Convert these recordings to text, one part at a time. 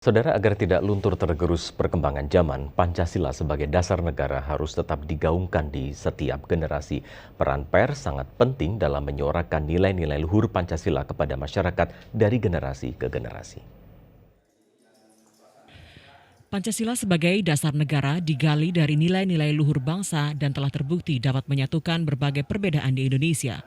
Saudara, agar tidak luntur tergerus perkembangan zaman, Pancasila sebagai dasar negara harus tetap digaungkan di setiap generasi. Peran pers sangat penting dalam menyuarakan nilai-nilai luhur Pancasila kepada masyarakat dari generasi ke generasi. Pancasila sebagai dasar negara digali dari nilai-nilai luhur bangsa dan telah terbukti dapat menyatukan berbagai perbedaan di Indonesia.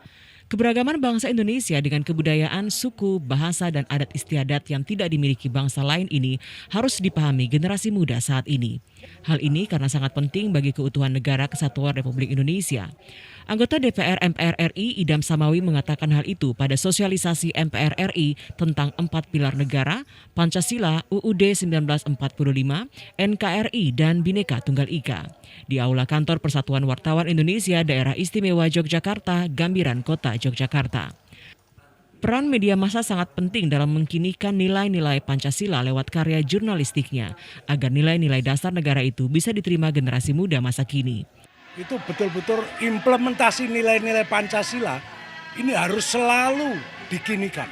Keberagaman bangsa Indonesia dengan kebudayaan, suku, bahasa, dan adat istiadat yang tidak dimiliki bangsa lain ini harus dipahami generasi muda saat ini. Hal ini karena sangat penting bagi keutuhan negara kesatuan Republik Indonesia. Anggota DPR MPR RI Idam Samawi mengatakan hal itu pada sosialisasi MPR RI tentang 4 pilar negara, Pancasila, UUD 1945, NKRI, dan Bhinneka Tunggal Ika. Di Aula Kantor Persatuan Wartawan Indonesia Daerah Istimewa Yogyakarta, Gambiran Kota Yogyakarta. Peran media massa sangat penting dalam mengkinikan nilai-nilai Pancasila lewat karya jurnalistiknya, agar nilai-nilai dasar negara itu bisa diterima generasi muda masa kini. Itu betul-betul implementasi nilai-nilai Pancasila ini harus selalu dikinikan,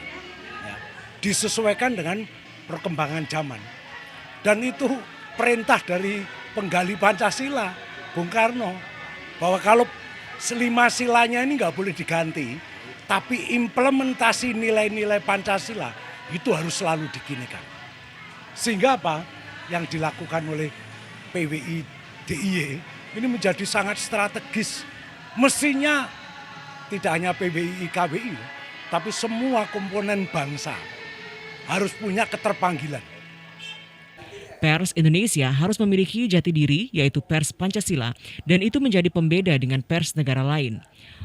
ya, disesuaikan dengan perkembangan zaman. Dan itu perintah dari penggali Pancasila, Bung Karno, bahwa kalau 5 silanya ini nggak boleh diganti, tapi implementasi nilai-nilai Pancasila itu harus selalu dikinikan. Sehingga apa yang dilakukan oleh PWI DIY ini menjadi sangat strategis. Mestinya tidak hanya PBI KBI, tapi semua komponen bangsa harus punya keterpanggilan. Pers Indonesia harus memiliki jati diri, yaitu pers Pancasila, dan itu menjadi pembeda dengan pers negara lain.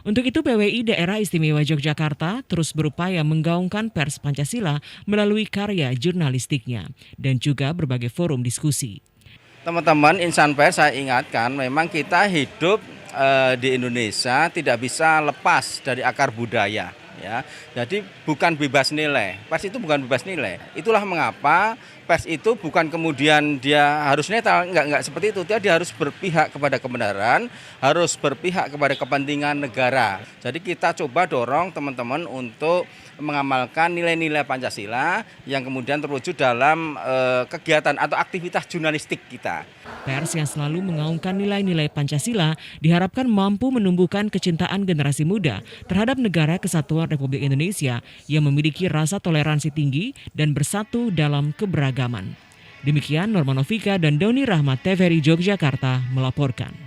Untuk itu PWI Daerah Istimewa Yogyakarta terus berupaya menggaungkan pers Pancasila melalui karya jurnalistiknya dan juga berbagai forum diskusi. Teman-teman insan pers, saya ingatkan memang kita hidup di Indonesia tidak bisa lepas dari akar budaya, ya. Jadi bukan bebas nilai. Pers itu bukan bebas nilai. Itulah mengapa pers itu bukan kemudian dia harus netral, enggak seperti itu. Dia harus berpihak kepada kebenaran, harus berpihak kepada kepentingan negara. Jadi kita coba dorong teman-teman untuk mengamalkan nilai-nilai Pancasila yang kemudian terwujud dalam kegiatan atau aktivitas jurnalistik kita. Pers yang selalu mengaungkan nilai-nilai Pancasila diharapkan mampu menumbuhkan kecintaan generasi muda terhadap negara kesatuan Republik Indonesia yang memiliki rasa toleransi tinggi dan bersatu dalam keberagaman. Demikian Norma Novika dan Doni Rahmat TVRI Yogyakarta melaporkan.